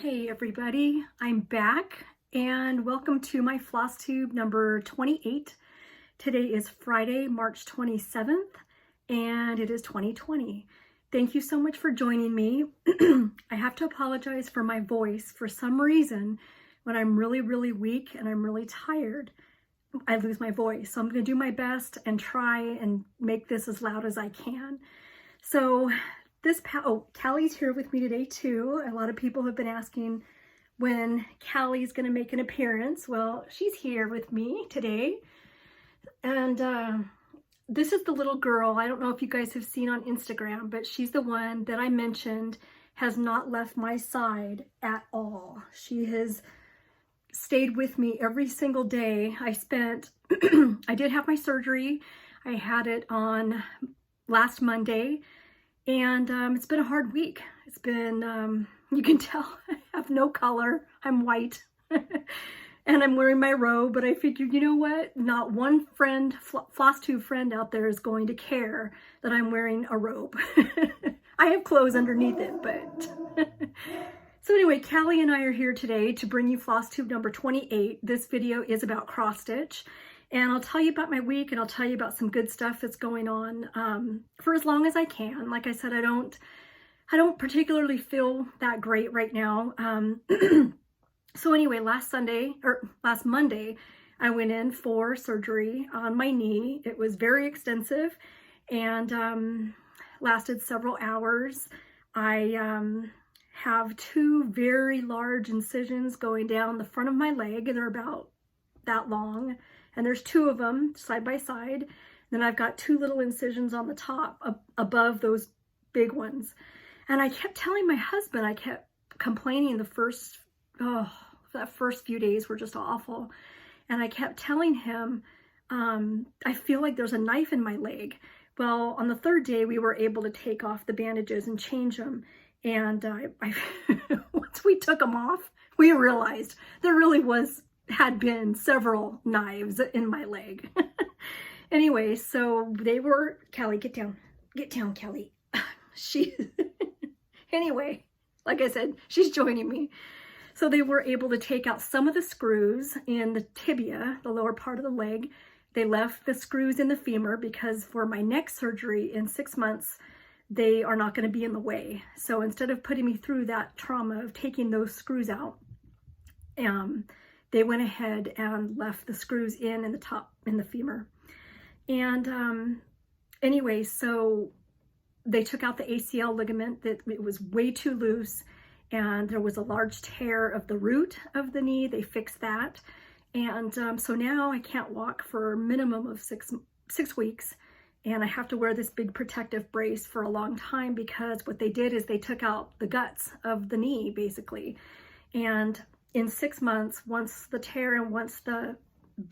Hey everybody, I'm back and welcome to my floss tube number 28. Today is Friday, March 27th and it is 2020. Thank you so much for joining me. I have to apologize for my voice. For some reason, when I'm really weak and I'm really tired, I lose my voice. So I'm going to do my best and try and make this as loud as I can. So Callie's here with me today too. A lot of people have been asking when Callie's going to make an appearance. Well, she's here with me today. And this is the little girl. I don't know if you guys have seen on Instagram, but she's the one that I mentioned has not left my side at all. She has stayed with me every single day. I did have my surgery. I had it on last Monday. And it's been a hard week. It's been, you can tell I have no color. I'm white and I'm wearing my robe, but I figured, you know what? Not one friend, floss tube friend out there is going to care that I'm wearing a robe. I have clothes underneath it, but. So anyway, Callie and I are here today to bring you floss tube number 28. This video is about cross stitch. And I'll tell you about my week and I'll tell you about some good stuff that's going on for as long as I can. Like I said, I don't particularly feel that great right now. So anyway, last Monday, I went in for surgery on my knee. It was very extensive and lasted several hours. I have two very large incisions going down the front of my leg. They're about that long. And there's two of them side by side. Then I've got two little incisions on the top above those big ones. And I kept telling my husband, I kept complaining that first few days were just awful. And I kept telling him, I feel like there's a knife in my leg. Well, on the third day, we were able to take off the bandages and change them. And once we took them off, we realized there really had been several knives in my leg. Anyway, so they were, Callie, get down, Callie. Anyway, like I said, she's joining me. So they were able to take out some of the screws in the tibia, the lower part of the leg. They left the screws in the femur because for my neck surgery in 6 months, they are not going to be in the way. So instead of putting me through that trauma of taking those screws out, they went ahead and left the screws in the top, in the femur. And anyway, so they took out the ACL ligament that it was way too loose and there was a large tear of the root of the knee. They fixed that. And so now I can't walk for a minimum of six weeks. And I have to wear this big protective brace for a long time because what they did is they took out the guts of the knee basically. And in 6 months, once the tear and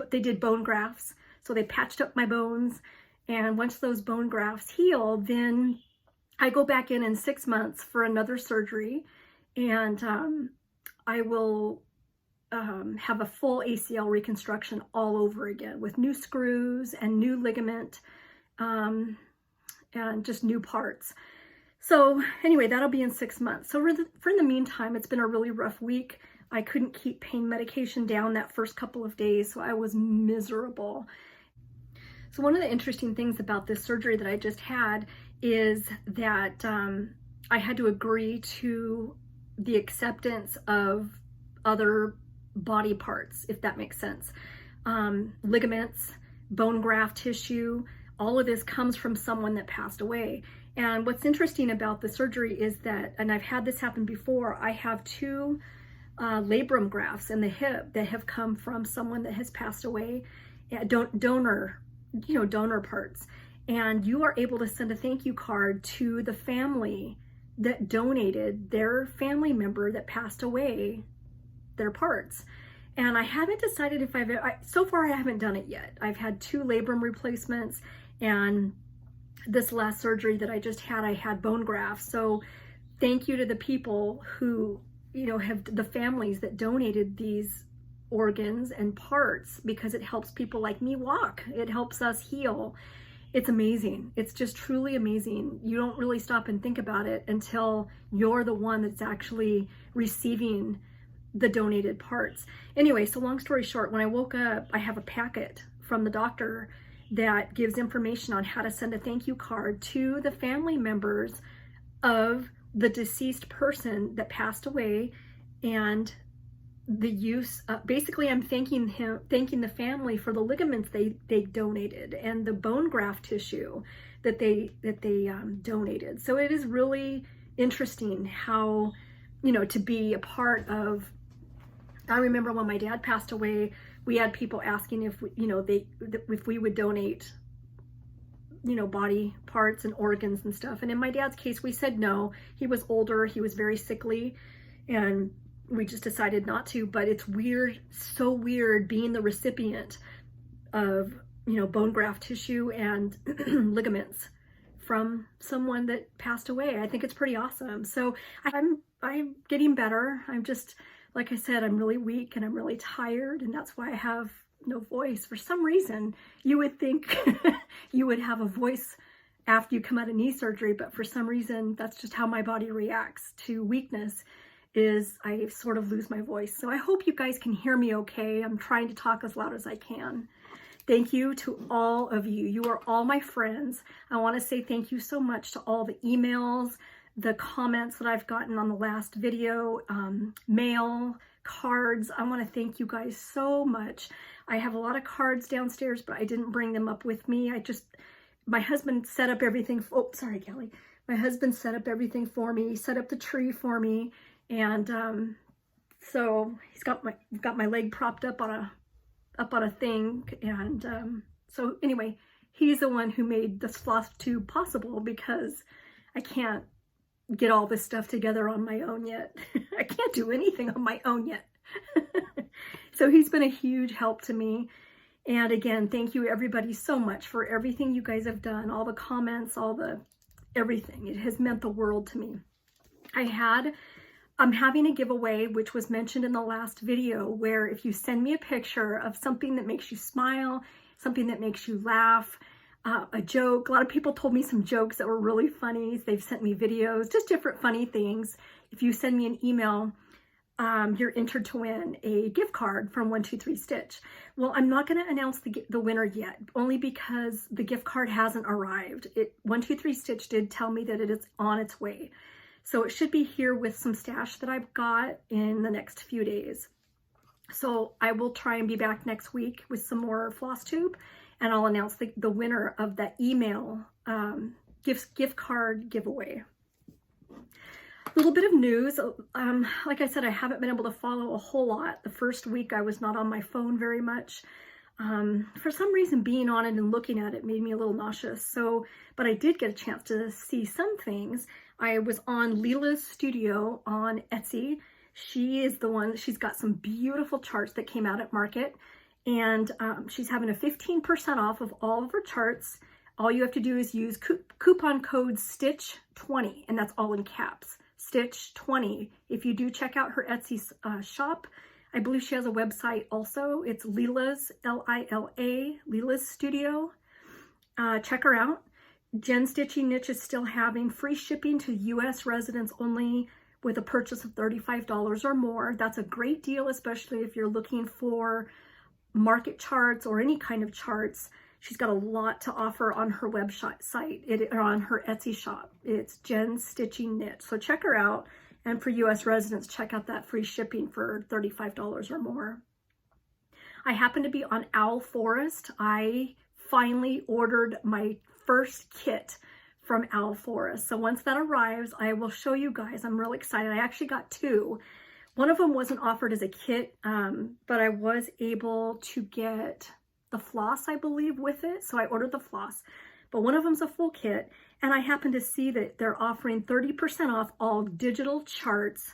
they did bone grafts. So they patched up my bones. And once those bone grafts heal, then I go back in 6 months for another surgery. And I will have a full ACL reconstruction all over again with new screws and new ligament and just new parts. So anyway, that'll be in 6 months. So for the meantime, it's been a really rough week. I couldn't keep pain medication down that first couple of days, so I was miserable. So one of the interesting things about this surgery that I just had is that I had to agree to the acceptance of other body parts, if that makes sense. Ligaments, bone graft tissue, all of this comes from someone that passed away. And what's interesting about the surgery is that, and I've had this happen before, I have two labrum grafts in the hip that have come from someone that has passed away, donor parts. And you are able to send a thank you card to the family that donated their family member that passed away their parts. And I haven't decided if so far I haven't done it yet. I've had two labrum replacements and this last surgery that I just had, I had bone grafts. So thank you to the people who have the families that donated these organs and parts because it helps people like me walk. It helps us heal. it's amazing. It's just truly amazing. You don't really stop and think about it until you're the one that's actually receiving the donated parts. Anyway, so long story short, when I woke up, I have a packet from the doctor that gives information on how to send a thank you card to the family members of the deceased person that passed away, and the use, basically I'm thanking the family for the ligaments they donated and the bone graft tissue that they donated. So it is really interesting how, you know, to be a part of. I remember when my dad passed away, we had people asking if if we would donate, you know, body parts and organs and stuff. And in my dad's case, we said no. He was older, he was very sickly, and we just decided not to. But it's weird, so weird being the recipient of, you know, bone graft tissue and ligaments from someone that passed away. I think it's pretty awesome. So I'm getting better. I'm just, like I said, I'm really weak and I'm really tired, and that's why I have no voice. For some reason, you would think you would have a voice after you come out of knee surgery, but for some reason, that's just how my body reacts to weakness, is I sort of lose my voice. So I hope you guys can hear me okay. I'm trying to talk as loud as I can. Thank you to all of you. You are all my friends. I want to say thank you so much to all the emails, the comments that I've gotten on the last video, mail, cards. I want to thank you guys so much. I have a lot of cards downstairs, but I didn't bring them up with me. My husband set up everything. Oh, sorry, Callie. My husband set up everything for me, set up the tree for me. And so he's got my leg propped up on a thing. And so anyway, he's the one who made this floss tube possible, because I can't get all this stuff together on my own yet. I can't do anything on my own yet. So he's been a huge help to me. And again, thank you everybody so much for everything you guys have done, all the comments, everything. It has meant the world to me. I'm having a giveaway, which was mentioned in the last video, where if you send me a picture of something that makes you smile, something that makes you laugh, a joke. A lot of people told me some jokes that were really funny. They've sent me videos, just different funny things. If you send me an email, you're entered to win a gift card from 123 Stitch. Well, I'm not going to announce the winner yet, only because the gift card hasn't arrived. 123 Stitch did tell me that it is on its way. So it should be here with some stash that I've got in the next few days. So I will try and be back next week with some more floss tube, and I'll announce the winner of that email gift card giveaway. A little bit of news. Like I said, I haven't been able to follow a whole lot. The first week I was not on my phone very much. For some reason, being on it and looking at it made me a little nauseous. But I did get a chance to see some things. I was on Leela's studio on Etsy. She is the one, she's got some beautiful charts that came out at market. And she's having a 15% off of all of her charts. All you have to do is use coupon code STITCH20, and that's all in caps, STITCH20. If you do check out her Etsy shop, I believe she has a website also. It's Leela's, L-I-L-A, Leela's Studio. Check her out. Jen Stitchy Niche is still having free shipping to U.S. residents only with a purchase of $35 or more. That's a great deal, especially if you're looking for market charts or any kind of charts. She's got a lot to offer on her website, or on her Etsy shop. It's Jen Stitchy Knit. So check her out. And for US residents, check out that free shipping for $35 or more. I happen to be on Owl Forest. I finally ordered my first kit from Owl Forest. So once that arrives, I will show you guys. I'm really excited. I actually got two. One of them wasn't offered as a kit, but I was able to get the floss, I believe, with it. So I ordered the floss, but one of them's a full kit. And I happen to see that they're offering 30% off all digital charts.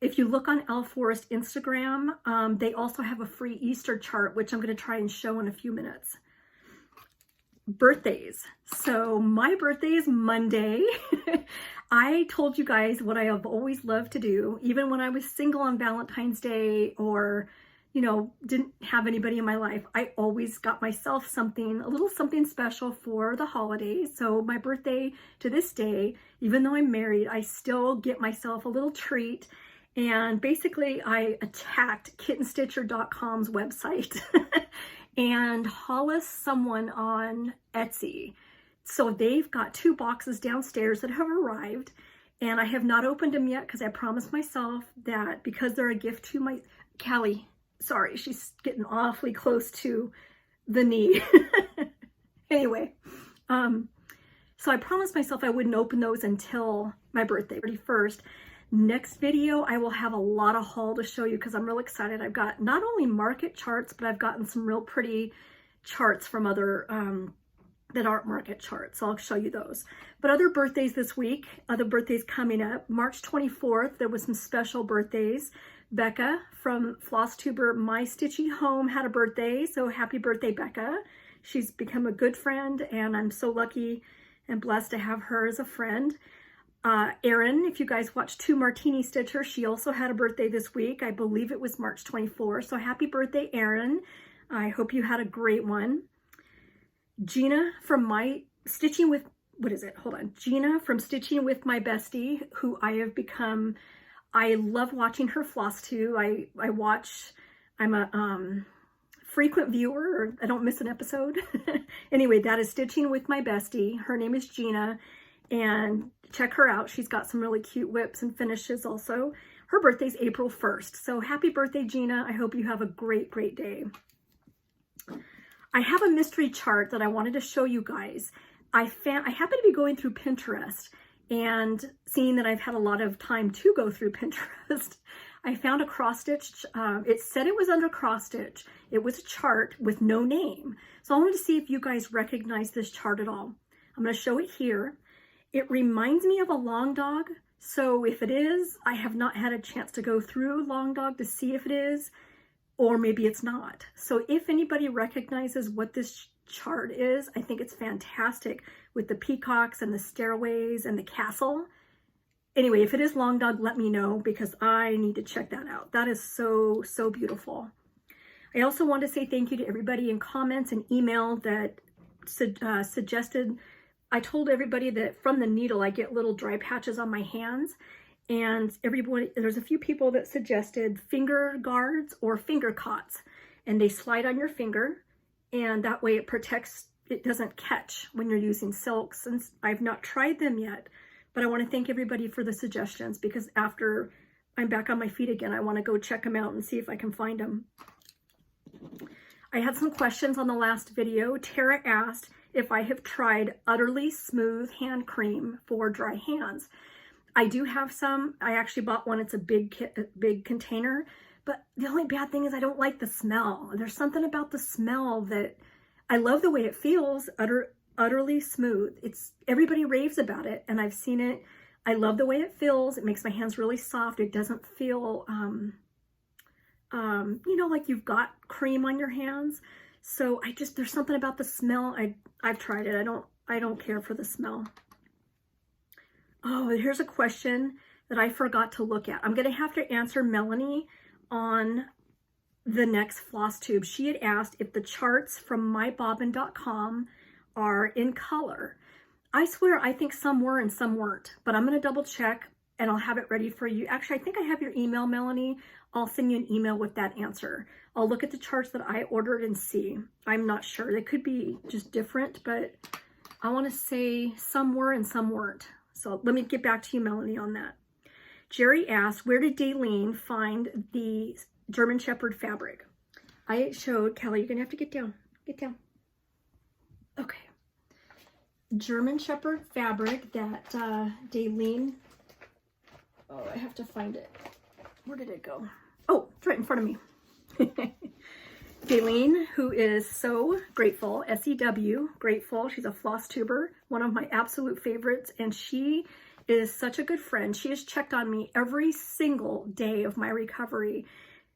If you look on Owl Forest Instagram, they also have a free Easter chart, which I'm going to try and show in a few minutes. Birthdays. So my birthday is Monday. I told you guys what I have always loved to do, even when I was single on Valentine's Day, or, you know, didn't have anybody in my life, I always got myself something, a little something special for the holidays. So my birthday to this day, even though I'm married, I still get myself a little treat. And basically I attacked kittenstitcher.com's website and Hollis someone on Etsy. So they've got 2 boxes downstairs that have arrived, and I have not opened them yet because I promised myself that because they're a gift to my Callie. Sorry, she's getting awfully close to the knee. Anyway, so I promised myself I wouldn't open those until my birthday, 31st. Next video, I will have a lot of haul to show you because I'm real excited. I've got not only market charts, but I've gotten some real pretty charts from other that aren't market charts. So I'll show you those. But other birthdays this week, other birthdays coming up. March 24th, there was some special birthdays. Becca from Flosstuber My Stitchy Home had a birthday. So happy birthday, Becca. She's become a good friend, and I'm so lucky and blessed to have her as a friend. Erin, if you guys watched 2 Martini Stitcher, she also had a birthday this week. I believe it was March 24th. So happy birthday, Erin. I hope you had a great one. Gina from My Stitching with, what is it? Hold on. Gina from Stitching with My Bestie, who I have become, I love watching her floss too. I watch, I'm a frequent viewer, or I don't miss an episode. Anyway, that is Stitching with My Bestie. Her name is Gina, and check her out. She's got some really cute whips and finishes also. Her birthday's April 1st. So happy birthday, Gina. I hope you have a great, great day. I have a mystery chart that I wanted to show you guys. I happen to be going through Pinterest and seeing that I've had a lot of time to go through Pinterest. I found a cross stitch. It said it was under cross stitch. It was a chart with no name. So I wanted to see if you guys recognize this chart at all. I'm going to show it here. It reminds me of a long dog. So if it is, I have not had a chance to go through long dog to see if it is, or maybe it's not. So if anybody recognizes what this chart is, I think it's fantastic with the peacocks and the stairways and the castle. Anyway, if it is long dog, let me know because I need to check that out. That is so, so beautiful. I also want to say thank you to everybody in comments and email that suggested. I told everybody that from the needle, I get little dry patches on my hands. And everybody, there's a few people that suggested finger guards or finger cots, and they slide on your finger, and that way it protects, it doesn't catch when you're using silks. And I've not tried them yet, but I want to thank everybody for the suggestions because after I'm back on my feet again, I want to go check them out and see if I can find them. I had some questions on the last video. Tara asked if I have tried Utterly Smooth Hand Cream for dry hands. I do have some. I actually bought one. It's a big container, but the only bad thing is I don't like the smell. There's something about the smell that I love the way it feels. Utterly smooth. Everybody raves about it, and I've seen it. I love the way it feels. It makes my hands really soft. It doesn't feel, you know, like you've got cream on your hands. So there's something about the smell. I've tried it. I don't care for the smell. Oh, here's a question that I forgot to look at. I'm going to have to answer Melanie on the next floss tube. She had asked if the charts from mybobbin.com are in color. I swear I think some were and some weren't, but I'm going to double check and I'll have it ready for you. Actually, I think I have your email, Melanie. I'll send you an email with that answer. I'll look at the charts that I ordered and see. I'm not sure. They could be just different, but I want to say some were and some weren't. So let me get back to you, Melanie, on that. Jerry asked, where did Dalene find the German Shepherd fabric? I showed, Callie, you're going to have to get down. Get down. Okay. German Shepherd fabric that Dalene, oh, I have to find it. Where did it go? Oh, it's right in front of me. Dalene, who is So Grateful, S-E-W, Grateful. She's a floss tuber, one of my absolute favorites, and she is such a good friend. She has checked on me every single day of my recovery.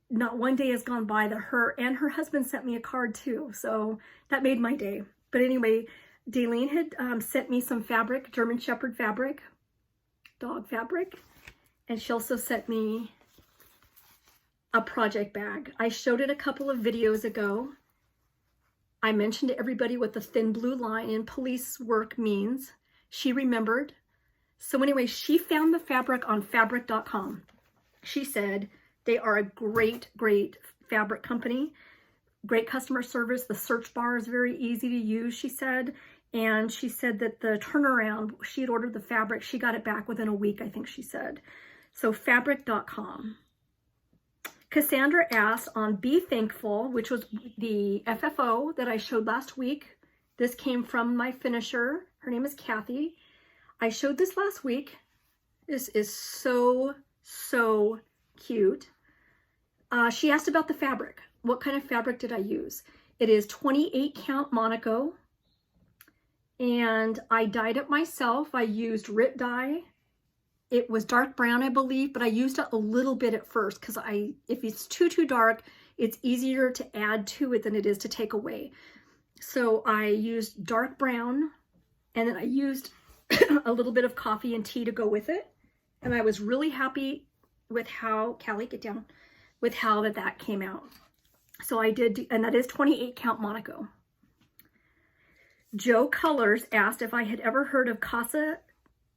Not one day has gone by that her and her husband sent me a card too, so that made my day. But anyway, Dalene had sent me some fabric, German Shepherd fabric, dog fabric, and she also sent me a project bag. I showed it a couple of videos ago. I mentioned to everybody what the thin blue line in police work means. She remembered. So anyway, she found the fabric on fabric.com. She said they are a great, great fabric company. Great customer service. The search bar is very easy to use, she said. And she said that the turnaround, she had ordered the fabric. She got it back within a week, I think she said. So fabric.com. Cassandra asked on Be Thankful, which was the FFO that I showed last week. This came from my finisher. Her name is Kathy. I showed this last week. This is so, so cute. She asked about the fabric. What kind of fabric did I use? It is 28 count Monaco. And I dyed it myself. I used RIT dye. It was dark brown, I believe, but I used it a little bit at first because if it's too dark, it's easier to add to it than it is to take away. So I used dark brown, and then I used a little bit of coffee and tea to go with it. And I was really happy with how, Callie, get down, with how that came out. So I did, and that is 28 count Monaco. Joe Colors asked if I had ever heard of Casa,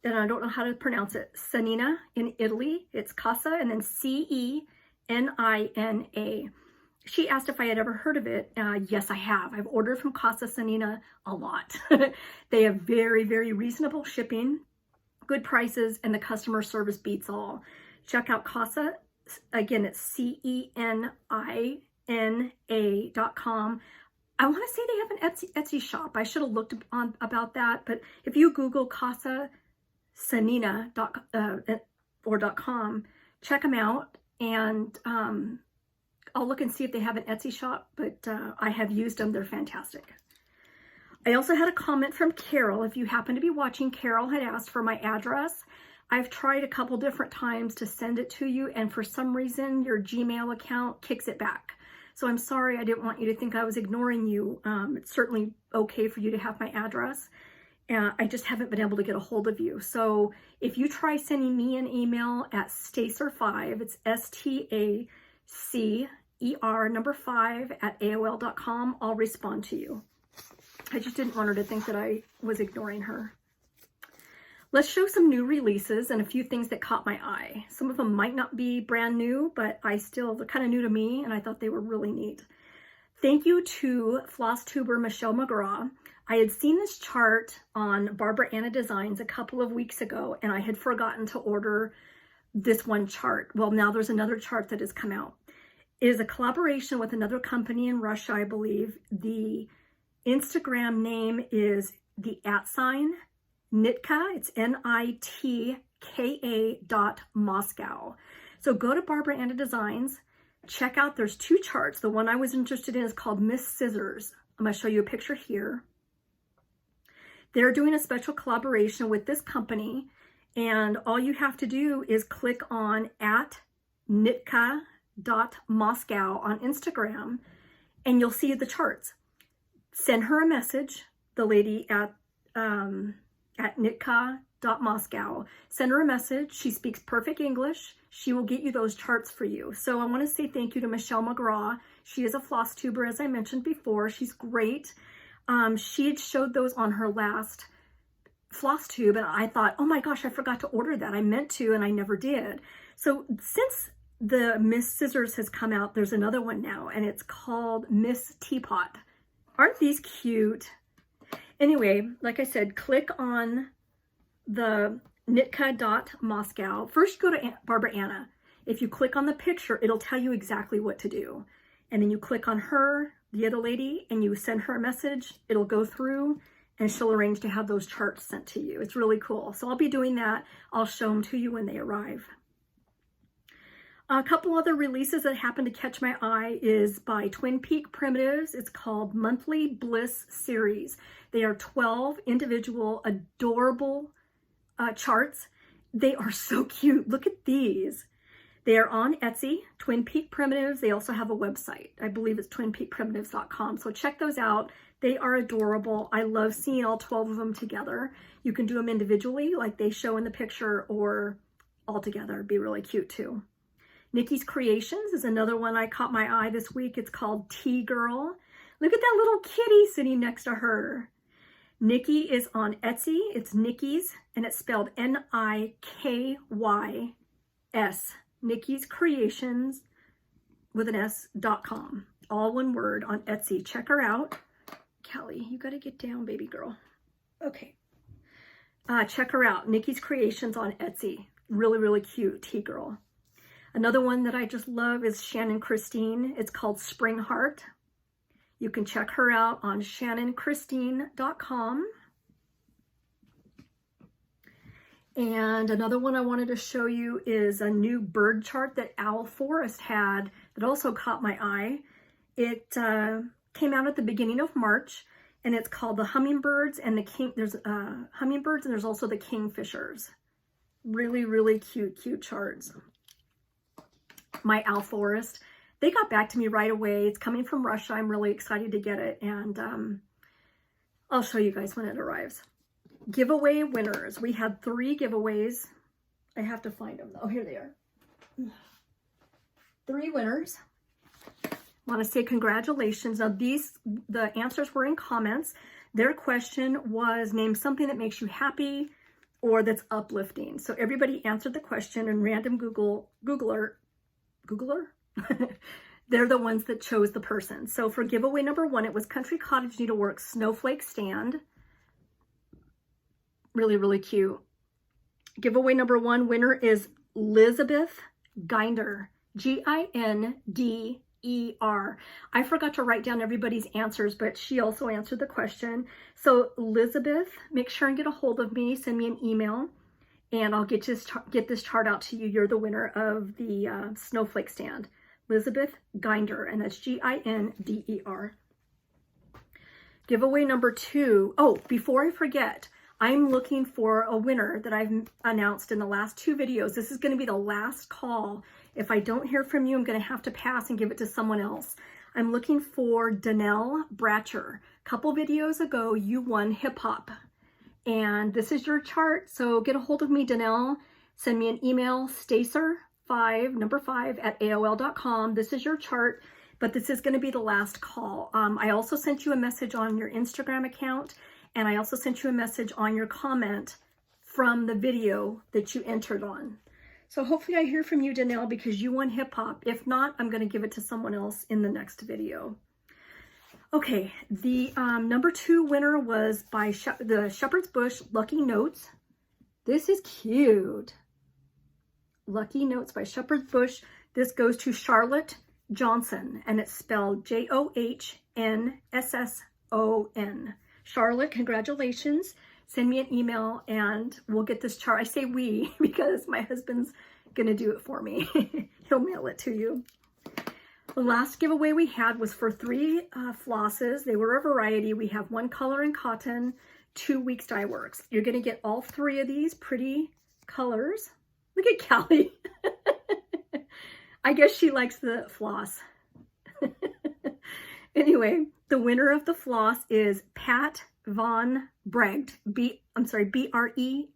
and I don't know how to pronounce it, Sanina in Italy. It's Casa and then Cena. She asked if I had ever heard of it. Yes, I have. I've ordered from Casa Sanina a lot. They have very, very reasonable shipping, good prices, and the customer service beats all. Check out Casa. Again, it's CENINA.com. I want to say they have an Etsy shop. I should have looked on about that, but if you Google Casa Sanina .com, check them out, and I'll look and see if they have an Etsy shop, but I have used them. They're fantastic. I also had a comment from Carol. If you happen to be watching, Carol had asked for my address. I've tried a couple different times to send it to you, and for some reason your Gmail account kicks it back. So I'm sorry, I didn't want you to think I was ignoring you. It's certainly okay for you to have my address. I just haven't been able to get a hold of you. So if you try sending me an email at Stacer5, it's STACER 5 @AOL.com, I'll respond to you. I just didn't want her to think that I was ignoring her. Let's show some new releases and a few things that caught my eye. Some of them might not be brand new, but they're kind of new to me, and I thought they were really neat. Thank you to Flosstuber Michelle McGraw. I had seen this chart on Barbara Anna Designs a couple of weeks ago, and I had forgotten to order this one chart. Well, now there's another chart that has come out. It is a collaboration with another company in Russia, I believe. The Instagram name is the @ Nitka. It's NITKA.Moscow. So go to Barbara Anna Designs. Check out, there's two charts. The one I was interested in is called Miss Scissors. I'm going to show you a picture here. They're doing a special collaboration with this company, and all you have to do is click on @Nitka.Moscow on Instagram, and you'll see the charts. Send her a message, the lady at Nitka.Moscow. Send her a message. She speaks perfect English. She will get you those charts for you. So I want to say thank you to Michelle McGraw. She is a floss tuber, as I mentioned before. She's great. She had showed those on her last floss tube, and I thought, oh my gosh, I forgot to order that. I meant to, and I never did. So since the Miss Scissors has come out, there's another one now, and it's called Miss Teapot. Aren't these cute? Anyway, like I said, click on the Nitka.Moscow. First, go to Barbara Anna. If you click on the picture, it'll tell you exactly what to do. And then you click on her, the other lady, and you send her a message. It'll go through, and she'll arrange to have those charts sent to you. It's really cool. So I'll be doing that. I'll show them to you when they arrive. A couple other releases that happened to catch my eye is by Twin Peak Primitives. It's called Monthly Bliss Series. They are 12 individual, adorable charts. They are so cute. Look at these. They are on Etsy, Twin Peak Primitives. They also have a website. I believe it's twinpeakprimitives.com. So check those out. They are adorable. I love seeing all 12 of them together. You can do them individually like they show in the picture, or all together. It'd be really cute too. Nikki's Creations is another one I caught my eye this week. It's called Tea Girl. Look at that little kitty sitting next to her. Nikki is on Etsy. It's Nikki's, and it's spelled Nikyys. Nikki's Creations with an S.com. All one word on Etsy. Check her out. Callie, you got to get down, baby girl. Okay. Check her out. Nikki's Creations on Etsy. Really, really cute tea girl. Another one that I just love is Shannon Christine. It's called Spring Heart. You can check her out on shannonchristine.com. And another one I wanted to show you is a new bird chart that Owl Forest had that also caught my eye. It came out at the beginning of March, and it's called the Hummingbirds and the King. There's hummingbirds, and there's also the Kingfishers. Really, really cute, cute charts. My Owl Forest. They got back to me right away. It's coming from Russia. I'm really excited to get it, and I'll show you guys when it arrives. Giveaway winners. We had 3 giveaways. I have to find them. Oh, here they are. 3 winners. Want to say congratulations. Now the answers were in comments. Their question was, name something that makes you happy or that's uplifting. So everybody answered the question, and random Googler? They're the ones that chose the person. So for giveaway number 1, it was Country Cottage Needlework Snowflake Stand. Really, really cute. Giveaway number 1 winner is Elizabeth Ginder. Ginder. I forgot to write down everybody's answers, but she also answered the question. So Elizabeth, make sure and get a hold of me. Send me an email, and I'll get this chart out to you. You're the winner of the Snowflake Stand. Elizabeth Ginder, and that's Ginder. Giveaway number 2. Oh, before I forget, I'm looking for a winner that I've announced in the last 2 videos. This is going to be the last call. If I don't hear from you, I'm going to have to pass and give it to someone else. I'm looking for Danelle Bratcher. A couple videos ago, you won hip hop. And this is your chart. So get a hold of me, Danelle. Send me an email, stacer5@AOL.com. This is your chart, but this is going to be the last call. I also sent you a message on your Instagram account, and I also sent you a message on your comment from the video that you entered on. So hopefully I hear from you, Danelle, because you won hip hop. If not, I'm going to give it to someone else in the next video. Okay, the number 2 winner was by the Shepherd's Bush Lucky Notes. This is cute. Lucky Notes by Shepherd's Bush. This goes to Charlotte Johnson, and it's spelled Johnsson. Charlotte, congratulations. Send me an email and we'll get this chart. I say we because my husband's going to do it for me. He'll mail it to you. The last giveaway we had was for 3 flosses. They were a variety. We have 1 color in cotton, 2 Weeks Dye Works. You're going to get all 3 of these pretty colors. Look at Callie. I guess she likes the floss. Anyway, the winner of the floss is Pat Von Bregt. B-R-E-G-T.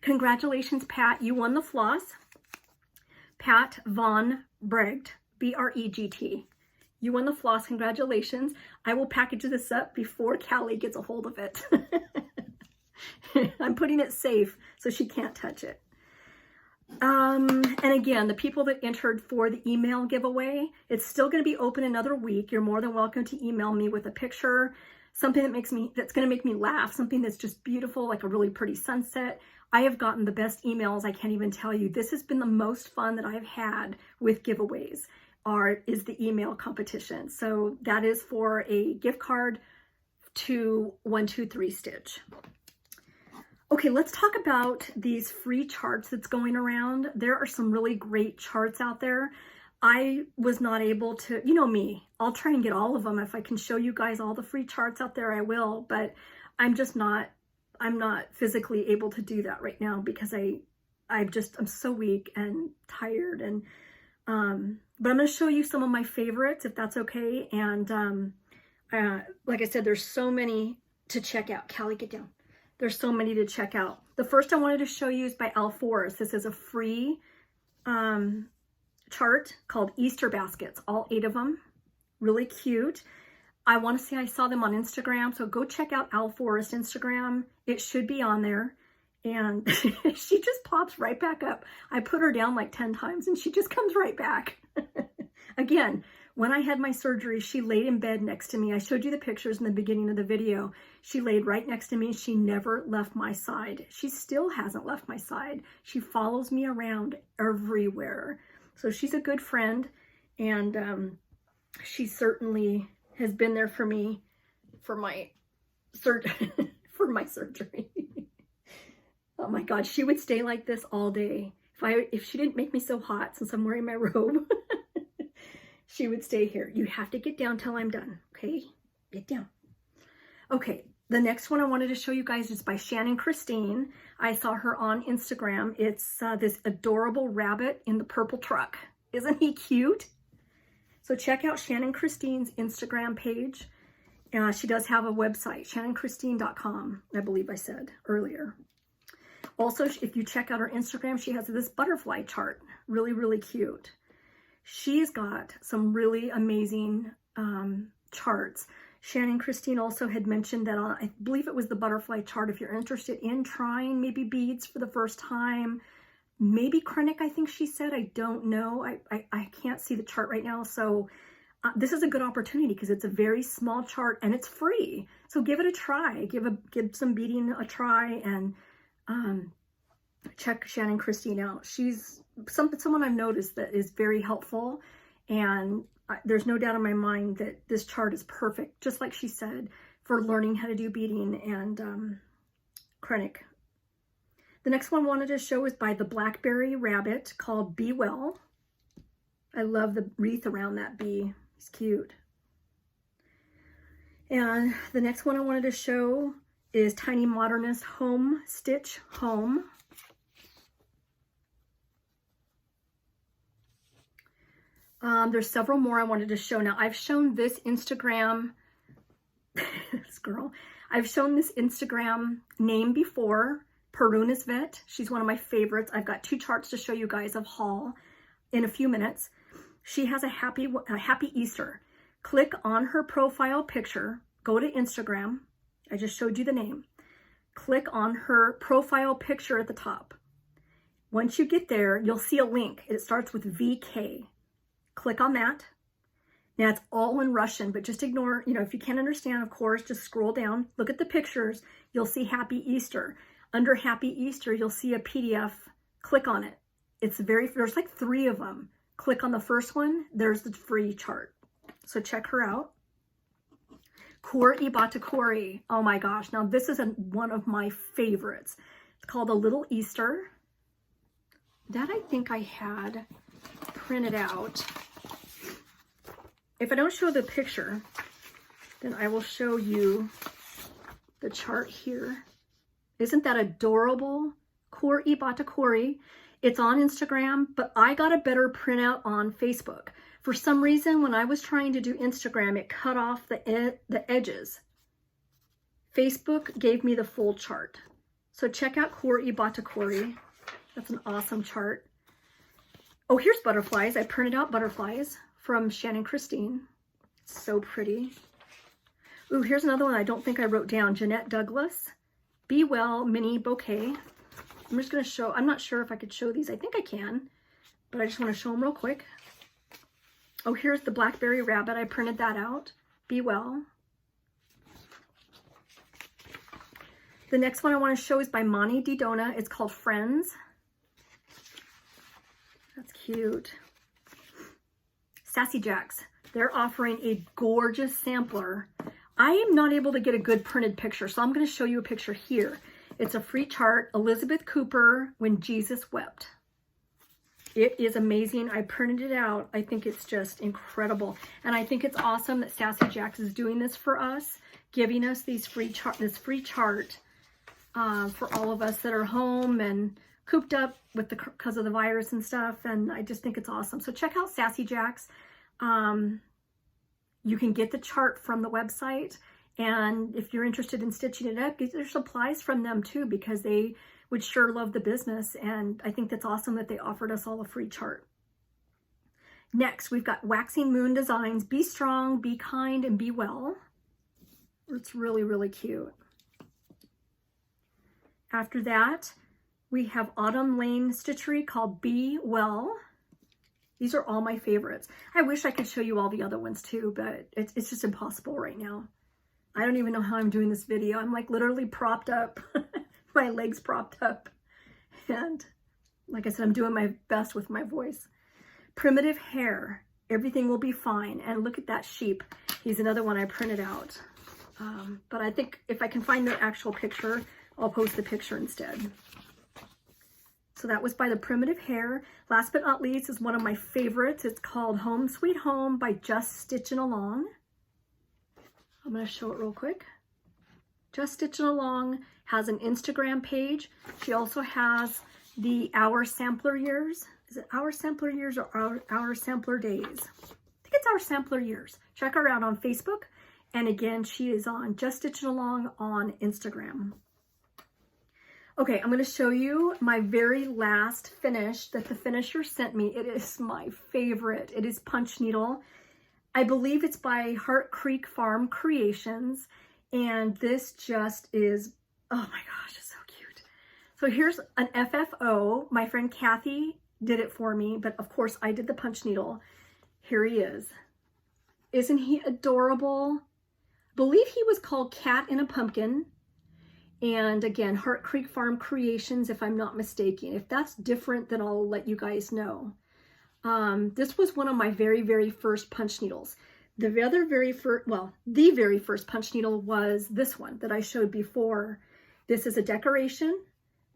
Congratulations, Pat. You won the floss. Pat Von Bregt. B-R-E-G-T. You won the floss. Congratulations. I will package this up before Callie gets a hold of it. I'm putting it safe so she can't touch it. And again, the people that entered for the email giveaway, it's still going to be open another week. You're more than welcome to email me with a picture, something that's going to make me laugh, something that's just beautiful, like a really pretty sunset. I have gotten the best emails. I can't even tell you. This has been the most fun that I've had with giveaways. Is the email competition. So that is for a gift card to 123 Stitch. Okay, let's talk about these free charts that's going around. There are some really great charts out there. I was not able to, you know me, I'll try and get all of them. If I can show you guys all the free charts out there, I will, but I'm not physically able to do that right now because I'm so weak and tired. And, but I'm going to show you some of my favorites if that's okay. And, like I said, there's so many to check out. Callie, get down. There's so many to check out. The first I wanted to show you is by Alforest. This is a free chart called Easter Baskets, all 8 of them. Really cute. I want to say I saw them on Instagram, so go check out Alforest Instagram. It should be on there. And she just pops right back up. I put her down like 10 times and she just comes right back. Again, when I had my surgery, she laid in bed next to me. I showed you the pictures in the beginning of the video. She laid right next to me. She never left my side. She still hasn't left my side. She follows me around everywhere. So she's a good friend, and she certainly has been there for me for my surgery. Oh my God, she would stay like this all day. If she didn't make me so hot since I'm wearing my robe, she would stay here. You have to get down till I'm done, okay? Get down. Okay, the next one I wanted to show you guys is by Shannon Christine. I saw her on Instagram. It's this adorable rabbit in the purple truck. Isn't he cute? So check out Shannon Christine's Instagram page. She does have a website, shannonchristine.com, I believe I said earlier. Also, if you check out her Instagram, she has this butterfly chart. Really, really cute. She's got some really amazing charts. Shannon Christine also had mentioned that I believe it was the butterfly chart. If you're interested in trying maybe beads for the first time, maybe Krennic, I think she said. I don't know. I can't see the chart right now. So this is a good opportunity because it's a very small chart and it's free. So give it a try. Give some beading a try, and check Shannon Christine out. She's someone I've noticed that is very helpful, and there's no doubt in my mind that this chart is perfect, just like she said, for learning how to do beading and Krennic. The next one I wanted to show is by the Blackberry Rabbit, called Be Well. I love the wreath around that bee. He's cute. And the next one I wanted to show is Tiny Modernist Home Stitch Home. There's several more I wanted to show. Now, I've shown this Instagram, I've shown this Instagram name before, Perunisvet. She's one of my favorites. I've got 2 charts to show you guys of haul in a few minutes. She has a happy Easter. Click on her profile picture, go to Instagram. I just showed you the name. Click on her profile picture at the top. Once you get there, you'll see a link. It starts with VK. Click on that. Now it's all in Russian, but just ignore, if you can't understand, of course, just scroll down, look at the pictures. You'll see Happy Easter. Under Happy Easter, you'll see a PDF. Click on it. There's like 3 of them. Click on the first one. There's the free chart. So check her out. Quarry. Oh my gosh. Now this is one of my favorites. It's called A Little Easter. That I think I had printed out. If I don't show the picture, then I will show you the chart here. Isn't that adorable? Quarry. It's on Instagram, but I got a better printout on Facebook. For some reason, when I was trying to do Instagram, it cut off the edges. Facebook gave me the full chart. So check out Quarry. That's an awesome chart. Oh, here's butterflies. I printed out butterflies from Shannon Christine. It's so pretty. Ooh, here's another one I don't think I wrote down. Jeanette Douglas. Be Well Mini Bouquet. I'm just going to show, I'm not sure if I could show these. I think I can, but I just want to show them real quick. Oh, here's the Blackberry Rabbit. I printed that out. Be Well. The next one I want to show is by Mani Didona. It's called Friends. That's cute. Sassy Jacks. They're offering a gorgeous sampler. I am not able to get a good printed picture, so I'm going to show you a picture here. It's a free chart, Elizabeth Cooper, When Jesus Wept. It is amazing. I printed it out. I think it's just incredible. And I think it's awesome that Sassy Jacks is doing this for us, giving us this free chart for all of us that are home and cooped up because of the virus and stuff. And I just think it's awesome. So check out Sassy Jacks. You can get the chart from the website, And if you're interested in stitching it up, get their supplies from them too, because they would sure love the business. And I think that's awesome that they offered us all a free chart. Next, we've got Waxing Moon Designs. Be strong, be kind, and be well. It's really, really cute. After that, we have Autumn Lane Stitchery called Be Well. These are all my favorites. I wish I could show you all the other ones too, but it's just impossible right now. I don't even know how I'm doing this video. I'm like literally propped up, my legs propped up. And like I said, I'm doing my best with my voice. Primitive Hair, Everything Will Be Fine. And look at that sheep. He's another one I printed out. But I think if I can find the actual picture, I'll post the picture instead. So that was by the Primitive Hair. Last but not least is one of my favorites. It's called Home Sweet Home by Just Stitching Along. I'm going to show it real quick. Just Stitching Along has an Instagram page. She also has the Our Sampler Years. Is it Our Sampler Years or Our Sampler Days? I think it's Our Sampler Years. Check her out on Facebook. And again, she is on Just Stitching Along on Instagram. Okay, I'm going to show you my very last finish that the finisher sent me. It is my favorite. It is Punch Needle. I believe it's by Heart Creek Farm Creations. And this just is, oh my gosh, it's so cute. So here's an FFO. My friend Kathy did it for me, but of course I did the punch needle. Here he is. Isn't he adorable? I believe he was called Cat in a Pumpkin. And again, Heart Creek Farm Creations, if I'm not mistaken. If that's different, then I'll let you guys know. This was one of my very, very first punch needles. The very first punch needle was this one that I showed before. This is a decoration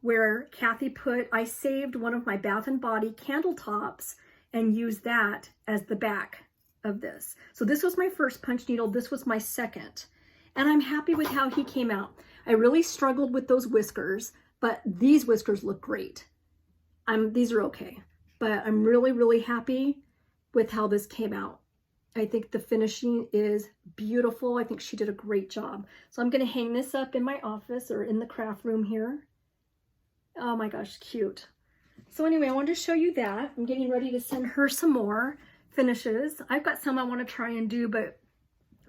where Kathy put, I saved one of my Bath and Body candle tops and used that as the back of this. So this was my first punch needle. This was my second. And I'm happy with how he came out. I really struggled with those whiskers, but these whiskers look great. These are okay, but I'm really, really happy with how this came out. I think the finishing is beautiful. I think she did a great job. So I'm going to hang this up in my office or in the craft room here. Oh my gosh, cute. So anyway, I wanted to show you that. I'm getting ready to send her some more finishes. I've got some I want to try and do, but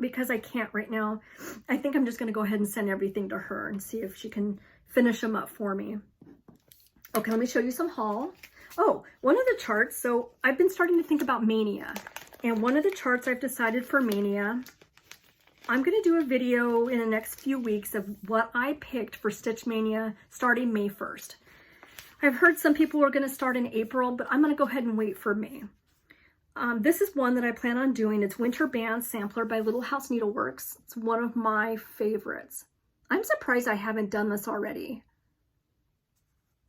because I can't right now, I think I'm just going to go ahead and send everything to her and see if she can finish them up for me. Okay, let me show you some haul. Oh, one of the charts. So I've been starting to think about Mania. And one of the charts I've decided for Mania, I'm going to do a video in the next few weeks of what I picked for Stitch Mania starting May 1st. I've heard some people are going to start in April, but I'm going to go ahead and wait for May. This is one that I plan on doing. It's Winter Band Sampler by Little House Needleworks. It's one of my favorites. I'm surprised I haven't done this already.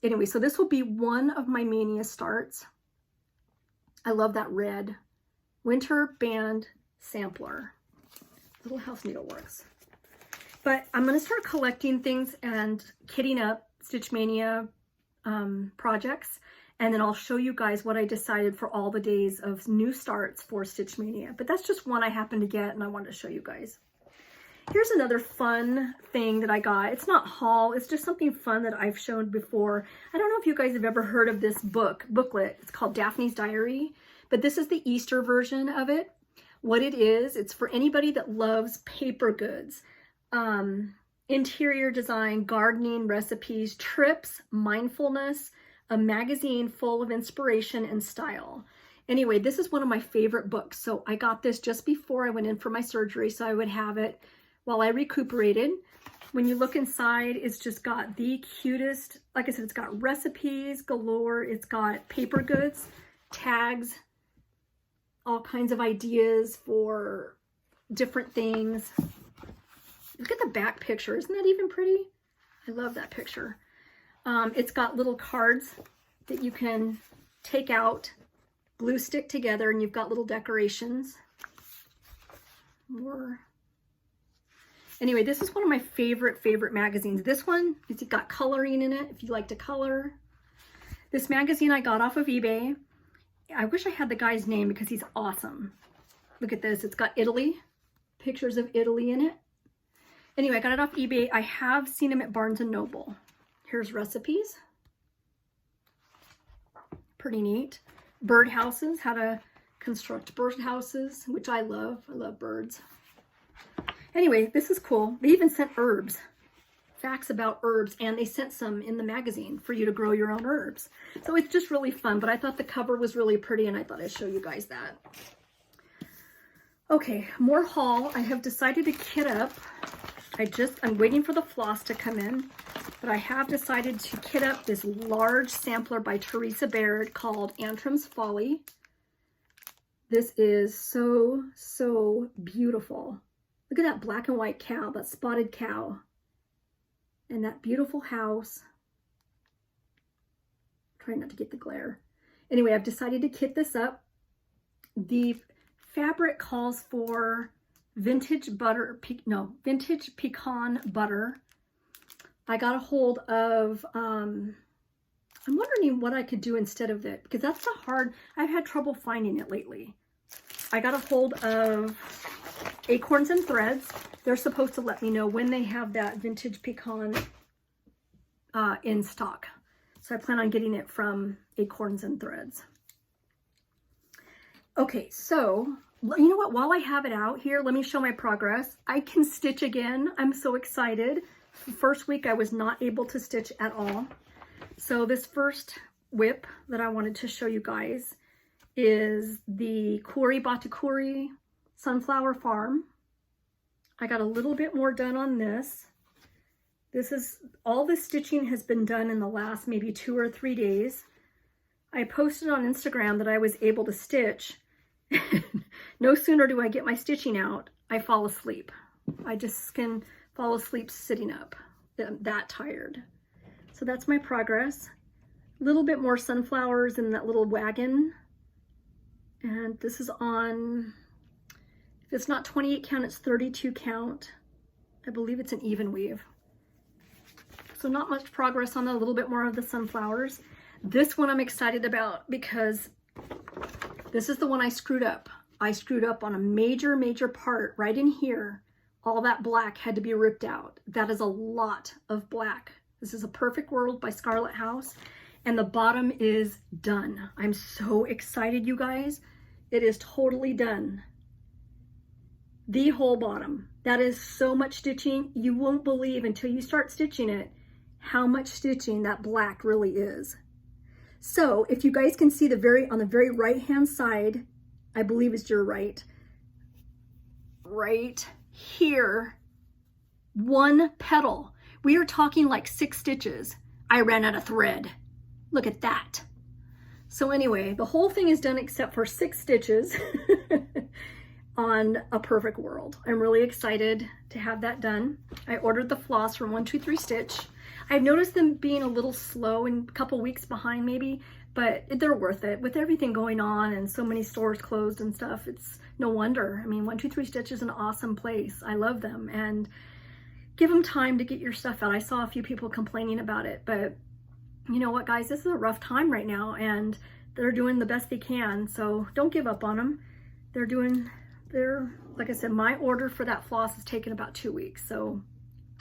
Anyway, so this will be one of my Mania starts. I love that red. Winter Band Sampler, Little House Needleworks. But I'm going to start collecting things and kitting up Stitch Mania projects. And then I'll show you guys what I decided for all the days of new starts for Stitch Mania. But that's just one I happened to get and I wanted to show you guys. Here's another fun thing that I got. It's not haul, it's just something fun that I've shown before. I don't know if you guys have ever heard of this booklet. It's called Daphnes Diary. But this is the Easter version of it. What it is, it's for anybody that loves paper goods, interior design, gardening, recipes, trips, mindfulness, a magazine full of inspiration and style. Anyway, this is one of my favorite books. So I got this just before I went in for my surgery, so I would have it while I recuperated. When you look inside, it's just got the cutest, like I said, it's got recipes galore. It's got paper goods, tags, all kinds of ideas for different things. Look at the back picture. Isn't that even pretty? I love that picture. It's got little cards that you can take out, glue stick together, and you've got little decorations. More. Anyway, this is one of my favorite magazines. This one, it's got coloring in it if you like to color. This magazine I got off of eBay. I wish I had the guy's name because he's awesome. Look at this. It's got Italy, pictures of Italy in it. Anyway, I got it off eBay. I have seen them at Barnes & Noble. Here's recipes. Pretty neat. Bird houses, how to construct bird houses, which I love. I love birds. Anyway, this is cool. They even sent herbs. Facts about herbs, and they sent some in the magazine for you to grow your own herbs. So it's just really fun, but I thought the cover was really pretty, and I thought I'd show you guys that. Okay, more haul. I have decided to kit up. I'm waiting for the floss to come in, but I have decided to kit up this large sampler by Teresa Baird called Antrims Folly. This is so, so beautiful. Look at that black and white cow, that spotted cow. And that beautiful house. Trying not to get the glare. Anyway, I've decided to kit this up. The fabric calls for vintage pecan butter. I got a hold of, I'm wondering what I could do instead of it, because that's I've had trouble finding it lately. I got a hold of Acorns and Threads. They're supposed to let me know when they have that vintage pecan in stock. So I plan on getting it from Acorns and Threads. Okay, so you know what? While I have it out here, let me show my progress. I can stitch again. I'm so excited. The first week I was not able to stitch at all. So this first whip that I wanted to show you guys is the Quarry Batakuri Sunflower Farm. I got a little bit more done on this. All the stitching has been done in the last maybe 2 or 3 days. I posted on Instagram that I was able to stitch. No sooner do I get my stitching out, I fall asleep. I just can fall asleep sitting up. I'm that tired. So that's my progress. A little bit more sunflowers in that little wagon. And this is on, if it's not 28 count, it's 32 count. I believe it's an even weave. So not much progress on a little bit more of the sunflowers. This one I'm excited about because this is the one I screwed up. I screwed up on a major, major part right in here. All that black had to be ripped out. That is a lot of black. This is A Perfect World by Scarlet House, and the bottom is done. I'm so excited, you guys. It is totally done. The whole bottom. That is so much stitching. You won't believe until you start stitching it how much stitching that black really is. So if you guys can see on the very right hand side, I believe it's your right here, one petal. We are talking like 6 stitches. I ran out of thread. Look at that. So anyway, the whole thing is done except for 6 stitches on A Perfect World. I'm really excited to have that done. I ordered the floss from 123 Stitch. I've noticed them being a little slow and a couple weeks behind maybe, but they're worth it. With everything going on and so many stores closed and stuff, it's no wonder. I mean, 123 Stitch is an awesome place. I love them, and give them time to get your stuff out. I saw a few people complaining about it, but you know what, guys, this is a rough time right now, and they're doing the best they can, so don't give up on them. Like I said, my order for that floss has taken about 2 weeks, so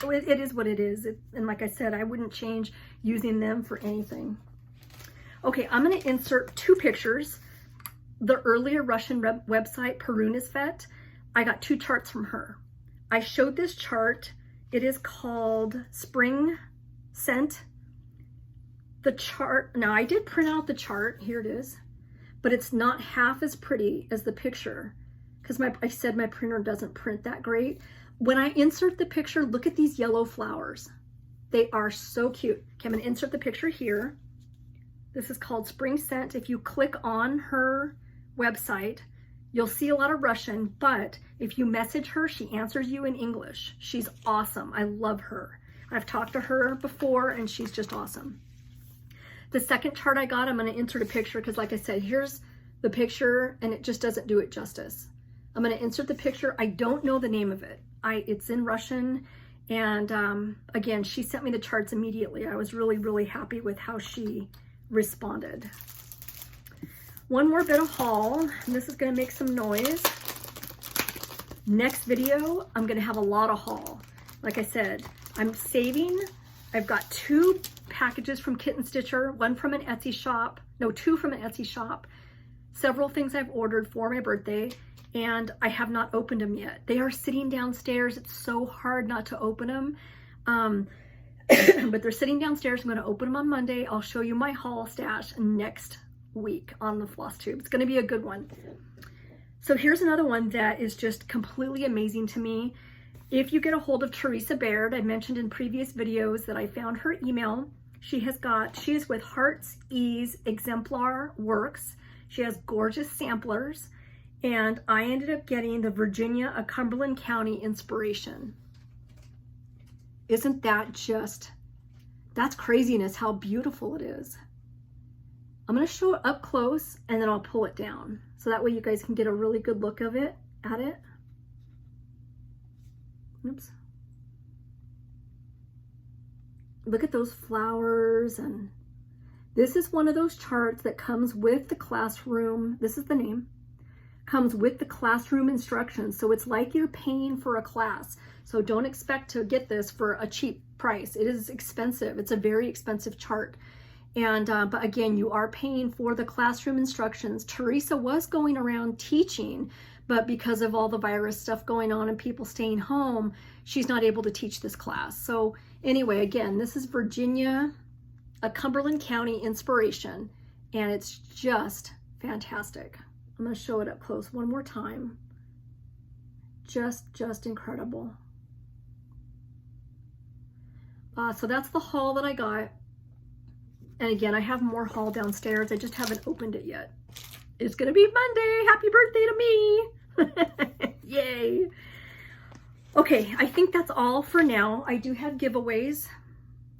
it is what it is. And like I said, I wouldn't change using them for anything. Okay, I'm going to insert 2 pictures. The earlier Russian website, Perunisvet, I got 2 charts from her. I showed this chart. It is called Spring Scent. The chart, now I did print out the chart, here it is, but it's not half as pretty as the picture because I said my printer doesn't print that great. When I insert the picture, look at these yellow flowers. They are so cute. Okay, I'm gonna insert the picture here. This is called Spring Scent. If you click on her website, you'll see a lot of Russian, but if you message her, she answers you in English. She's awesome. I love her. I've talked to her before, and she's just awesome. The second chart I got, I'm going to insert a picture because, like I said, here's the picture, and it just doesn't do it justice. I'm going to insert the picture. I don't know the name of it. It's in Russian, and again, she sent me the charts immediately. I was really, really happy with how she responded. One more bit of haul, and this is going to make some noise. Next video, I'm going to have a lot of haul. like I said, I'm saving. I've got 2 packages from Kitten Stitcher, one from an Etsy shop, no, 2 from an Etsy shop, several things I've ordered for my birthday, and I have not opened them yet. They are sitting downstairs. It's so hard not to open them. But they're sitting downstairs. I'm going to open them on Monday. I'll show you my haul stash next week on the floss tube. It's going to be a good one. So here's another one that is just completely amazing to me. If you get a hold of Teresa Baird, I mentioned in previous videos that I found her email. She is with Heart's Ease Exemplar Works. She has gorgeous samplers, and I ended up getting the Virginia, a Cumberland County inspiration. Isn't that just, that's craziness how beautiful it is. I'm going to show it up close and then I'll pull it down. So that way you guys can get a really good look of it, at it. Oops. Look at those flowers, and this is one of those charts that comes with the classroom. This is the name. Comes with the classroom instructions. So it's like you're paying for a class. So don't expect to get this for a cheap price. It is expensive. It's a very expensive chart. And but again, you are paying for the classroom instructions. Teresa was going around teaching, but because of all the virus stuff going on and people staying home, she's not able to teach this class. So anyway, again, this is Virginia, a Cumberland County inspiration, and it's just fantastic. I'm going to show it up close one more time. Just incredible. So that's the haul that I got. And again, I have more haul downstairs. I just haven't opened it yet. It's going to be Monday. Happy birthday to me. Yay. Okay, I think that's all for now. I do have giveaways.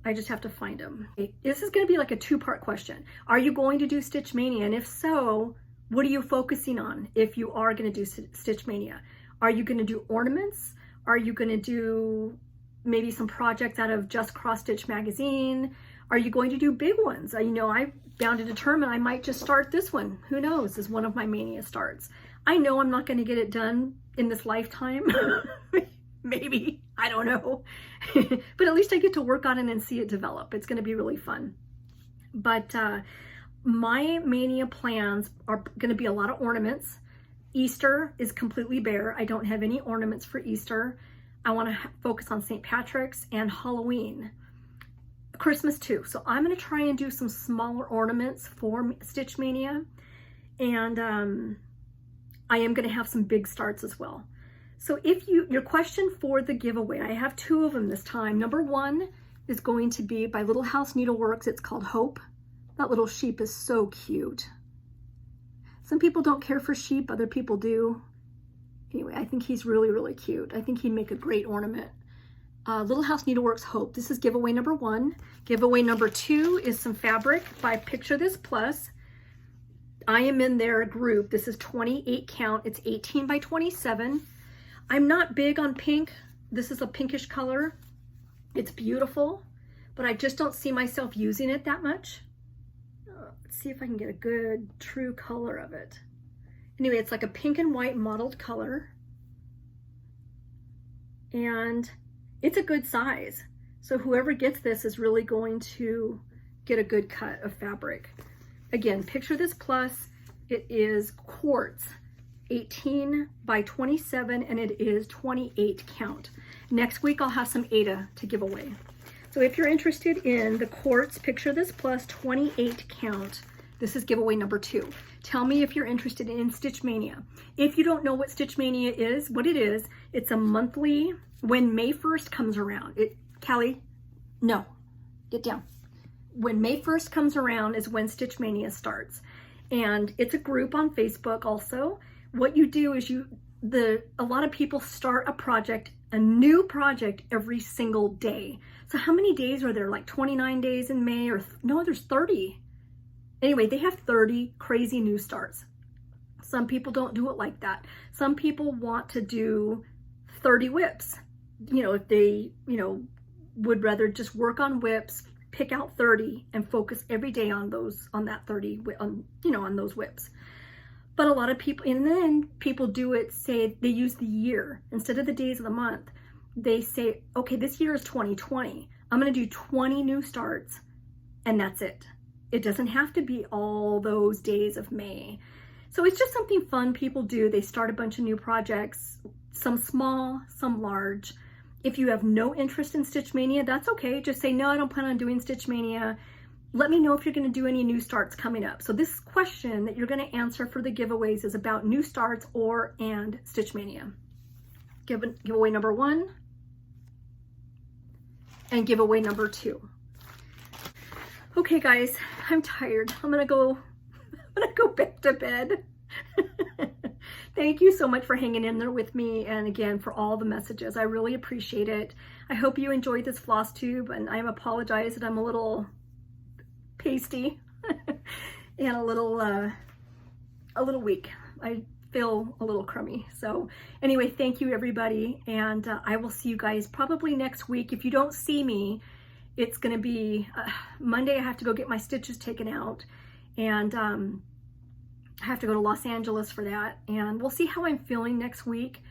I just have to find them. This is going to be like a 2-part question. Are you going to do Stitch Mania? And if so, what are you focusing on if you are going to do Stitch Mania? Are you going to do ornaments? Are you going to do maybe some projects out of Just Cross Stitch magazine? Are you going to do big ones? You know, I'm bound to determine I might just start this one. Who knows, as one of my Mania starts. I know I'm not going to get it done in this lifetime. Maybe, I don't know. But at least I get to work on it and see it develop. It's going to be really fun. But my Mania plans are going to be a lot of ornaments. Easter is completely bare. I don't have any ornaments for Easter. I want to focus on St. Patrick's and Halloween. Christmas too. So I'm going to try and do some smaller ornaments for Stitch Mania. And I am going to have some big starts as well. So if your question for the giveaway, I have 2 of them this time. Number 1 is going to be by Little House Needleworks. It's called Hope. That little sheep is so cute. Some people don't care for sheep, other people do. Anyway, I think he's really, really cute. I think he'd make a great ornament. Little House Needleworks Hope. This is giveaway number 1. Giveaway number 2 is some fabric by Picture This Plus. I am in their group. This is 28 count. It's 18 by 27. I'm not big on pink. This is a pinkish color. It's beautiful, but I just don't see myself using it that much. Let's see if I can get a good true color of it. Anyway, it's like a pink and white mottled color. And it's a good size. So whoever gets this is really going to get a good cut of fabric. Again, Picture This Plus. It is quartz, 18 by 27, and it is 28 count. Next week, I'll have some Aida to give away. So if you're interested in the quartz Picture This Plus 28 count, this is giveaway number 2. Tell me if you're interested in Stitch Mania. If you don't know what Stitch Mania is, what it is, it's a monthly, when May 1st comes around. Callie, no, get down. When May 1st comes around is when Stitch Mania starts. And it's a group on Facebook also. What you do is a lot of people start a new project every single day. So how many days are there? Like 29 days in May, or no, there's 30. Anyway, they have 30 crazy new starts. Some people don't do it like that. Some people want to do 30 whips. You know, if they, would rather just work on whips, pick out 30 and focus every day on those, on that 30, on those whips. But a lot of people, and then people do it, say they use the year instead of the days of the month. they say, okay, this year is 2020. I'm going to do 20 new starts, and that's it. It doesn't have to be all those days of May. So it's just something fun people do. They start a bunch of new projects, some small, some large. If you have no interest in Stitch Mania, that's okay. Just say, no, I don't plan on doing Stitch Mania. Let me know if you're going to do any new starts coming up. So this question that you're going to answer for the giveaways is about new starts and Stitch Mania. Giveaway number 1 and giveaway number 2. Okay, guys, I'm tired. I'm gonna go back to bed. Thank you so much for hanging in there with me, and again for all the messages. I really appreciate it. I hope you enjoyed this floss tube, and I apologize that I'm a little pasty and a little weak. I feel a little crummy. So anyway, thank you everybody, and I will see you guys probably next week. If you don't see me, it's gonna be Monday. I have to go get my stitches taken out, and I have to go to Los Angeles for that, and we'll see how I'm feeling next week.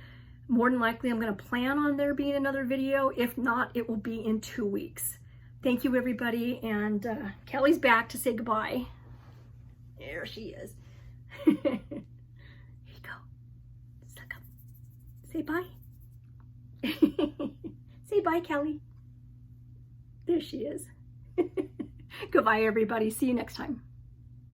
More than likely I'm gonna plan on there being another video. If not, it will be in 2 weeks. Thank you everybody, and Callie's back to say goodbye. There she is. Here you go. Suck up. Say bye. Say bye, Callie. There she is. Goodbye, everybody. See you next time.